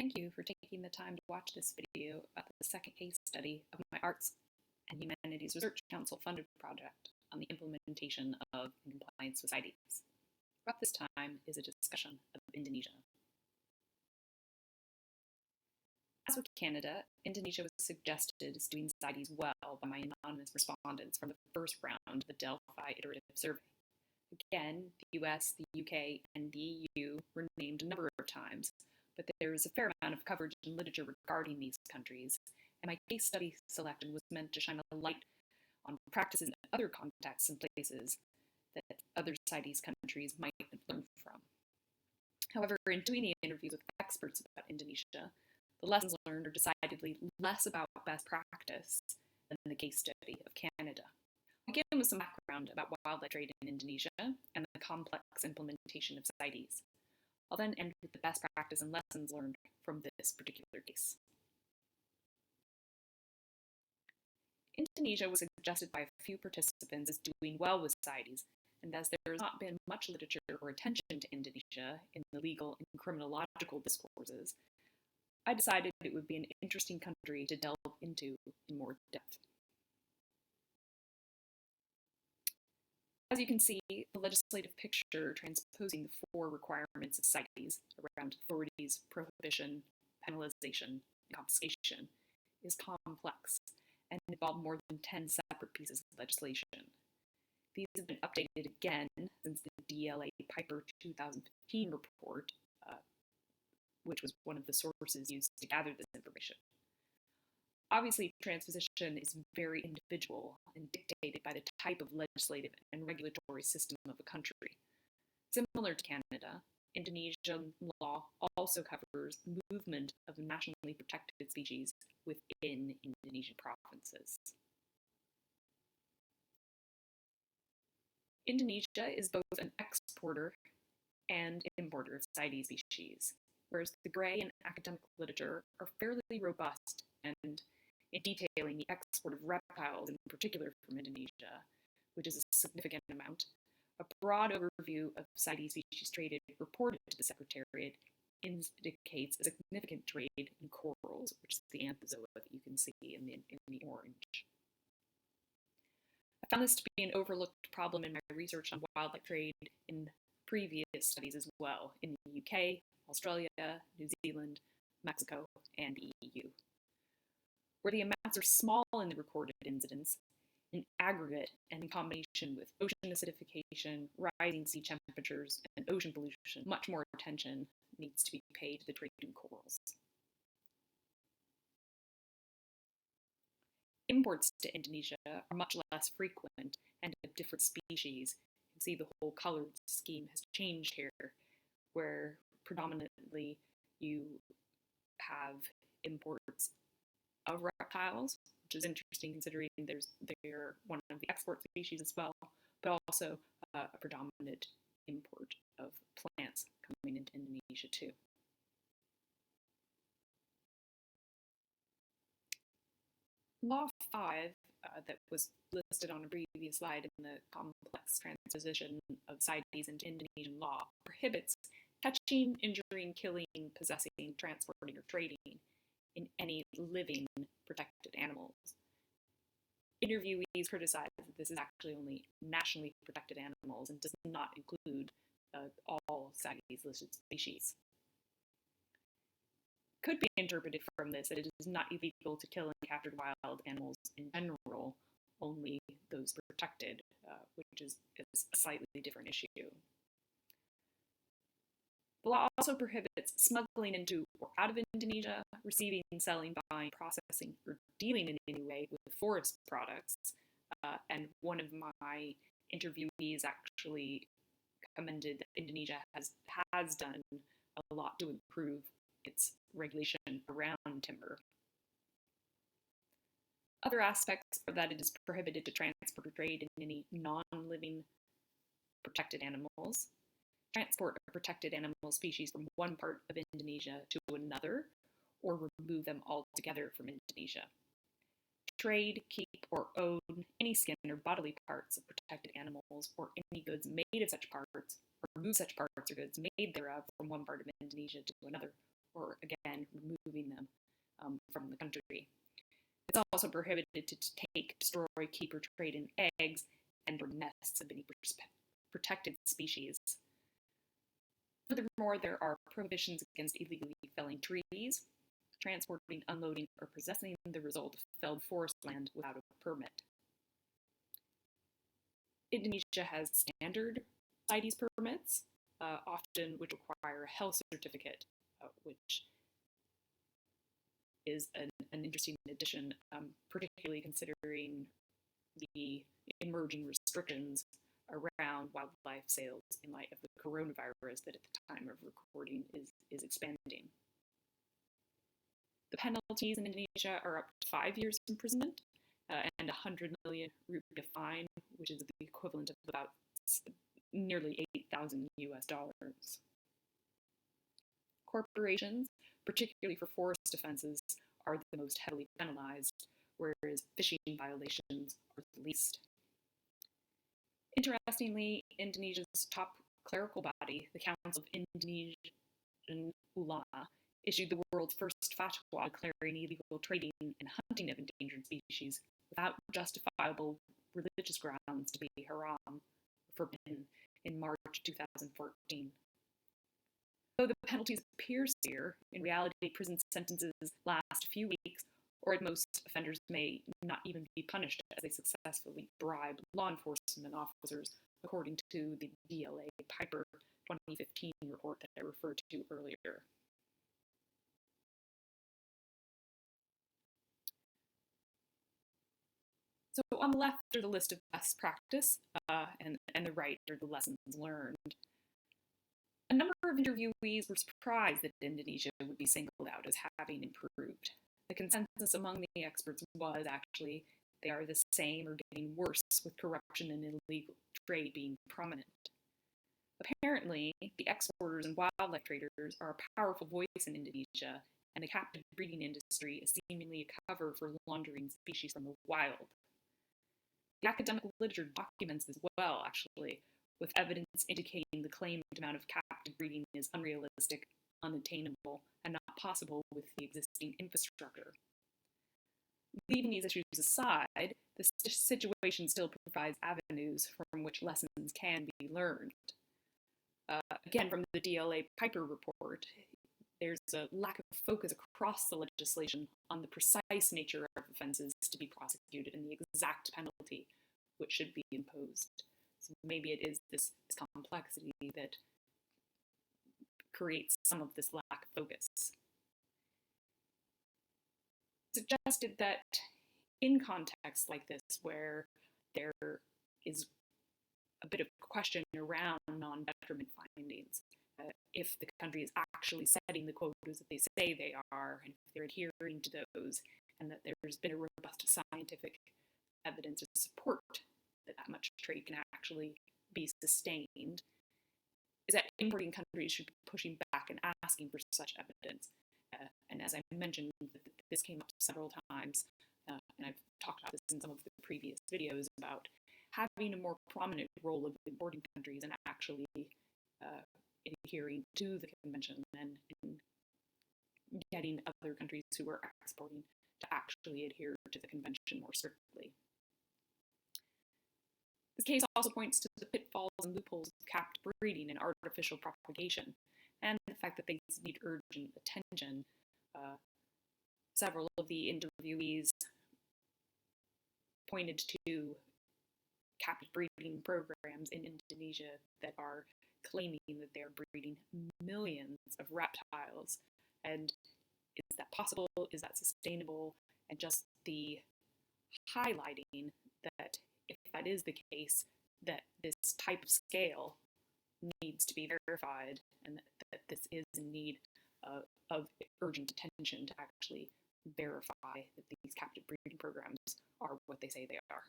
Thank you for taking the time to watch this video about the second case study of my Arts and Humanities Research Council funded project on the implementation of and compliance with CITES. Throughout this time is a discussion of Indonesia. As with Canada, Indonesia was suggested as doing CITES well by my anonymous respondents from the first round of the Delphi Iterative Survey. Again, the US, the UK, and the EU were named a number of times, but there is a fair amount of coverage in literature regarding these countries, and my case study selection was meant to shine a light on practices in other contexts and places that other CITES countries might learn from. However, in doing the interviews with experts about Indonesia, the lessons learned are decidedly less about best practice than the case study of Canada. I'll begin with some background about wildlife trade in Indonesia and the complex implementation of CITES. I'll then end with the best practice and lessons learned from this particular case. Indonesia was suggested by a few participants as doing well with CITES, and as there has not been much literature or attention to Indonesia in the legal and criminological discourses, I decided it would be an interesting country to delve into in more depth. As you can see, the legislative picture transposing the four requirements of CITES around authorities, prohibition, penalization, and confiscation is complex and involved more than 10 separate pieces of legislation. These have been updated again since the DLA Piper 2015 report, which was one of the sources used to gather this information. Obviously, transposition is very individual and dictated by the type of legislative and regulatory system of a country. Similar to Canada, Indonesian law also covers movement of nationally protected species within Indonesian provinces. Indonesia is both an exporter and importer of CITES species, whereas the gray and academic literature are fairly robust and in detailing the export of reptiles in particular from Indonesia, which is a significant amount. A broad overview of CITES species traded reported to the Secretariat indicates a significant trade in corals, which is the anthozoa that you can see in the orange. I found this to be an overlooked problem in my research on wildlife trade in previous studies as well, in the UK, Australia, New Zealand, Mexico, and the EU. Where the amounts are small in the recorded incidents, in aggregate and in combination with ocean acidification, rising sea temperatures, and ocean pollution, much more attention needs to be paid to the trade in corals. Imports to Indonesia are much less frequent and of different species. You can see the whole colored scheme has changed here, where predominantly you have imports of reptiles, which is interesting considering they're one of the export species as well, but also a predominant import of plants coming into Indonesia too. Law 5 that was listed on a previous slide in the complex transposition of CITES into Indonesian law prohibits catching, injuring, killing, possessing, transporting, or trading in any living protected animals. Interviewees criticize that this is actually only nationally protected animals and does not include all CITES listed species. Could be interpreted from this that it is not illegal to kill and capture wild animals in general, only those protected, which is a slightly different issue. The law also prohibits smuggling into or out of Indonesia, receiving, selling, buying, processing, or dealing in any way with forest products. And one of my interviewees actually commended that Indonesia has done a lot to improve its regulation around timber. Other aspects are that it is prohibited to transport or trade in any non-living protected animals, transport a protected animal species from one part of Indonesia to another, or remove them altogether from Indonesia. Trade, keep, or own any skin or bodily parts of protected animals, or any goods made of such parts, or remove such parts or goods made thereof from one part of Indonesia to another, or again, removing them from the country. It's also prohibited to take, destroy, keep, or trade in eggs and or nests of any protected species. Furthermore, there are prohibitions against illegally felling trees, transporting, unloading, or possessing the result of felled forest land without a permit. Indonesia has standard CITES permits, often which require a health certificate, which is an interesting addition, particularly considering the emerging restrictions around wildlife sales in light of the coronavirus that at the time of recording is expanding. The penalties in Indonesia are up to 5 years imprisonment and 100 million rupiah fine, which is the equivalent of about nearly $8,000 US. Corporations, particularly for forest offenses, are the most heavily penalized, whereas fishing violations are the least. Interestingly, Indonesia's top clerical body, the Council of Indonesian Ulama, issued the world's first fatwa declaring illegal trading and hunting of endangered species without justifiable religious grounds to be haram, forbidden, in March 2014. Though the penalties appear severe, in reality prison sentences last a few weeks, or at most offenders may not even be punished as they successfully bribe law enforcement officers, according to the DLA Piper 2015 report that I referred to earlier. So on the left are the list of best practice, and the right are the lessons learned. A number of interviewees were surprised that Indonesia would be singled out as having improved. The consensus among the experts was actually they are the same or getting worse, with corruption and illegal trade being prominent. Apparently, the exporters and wildlife traders are a powerful voice in Indonesia, and the captive breeding industry is seemingly a cover for laundering species from the wild. The academic literature documents as well, actually, with evidence indicating the claimed amount of captive breeding is unrealistic, unattainable, and not possible with the existing infrastructure. Leaving these issues aside, the situation still provides avenues from which lessons can be learned. Again, from the DLA Piper report, there's a lack of focus across the legislation on the precise nature of offenses to be prosecuted and the exact penalty which should be imposed. So maybe it is this complexity that creates some of this lack of focus. Suggested that in contexts like this, where there is a bit of question around non-betterment findings, if the country is actually setting the quotas that they say they are, and if they're adhering to those, and that there's been a robust scientific evidence to support that much trade can actually be sustained, is that importing countries should be pushing back and asking for such evidence. And as I mentioned, this came up several times, and I've talked about this in some of the previous videos about having a more prominent role of importing countries and actually adhering to the convention and getting other countries who are exporting to actually adhere to the convention more strictly. This case also points to the pitfalls and loopholes of capped breeding and artificial propagation, and the fact that they need urgent attention. Several of the interviewees pointed to captive breeding programs in Indonesia that are claiming that they're breeding millions of reptiles. And is that possible? Is that sustainable? And just the highlighting that if that is the case, that this type of scale needs to be verified, and that this is in need of urgent attention to actually verify that these captive breeding programs are what they say they are.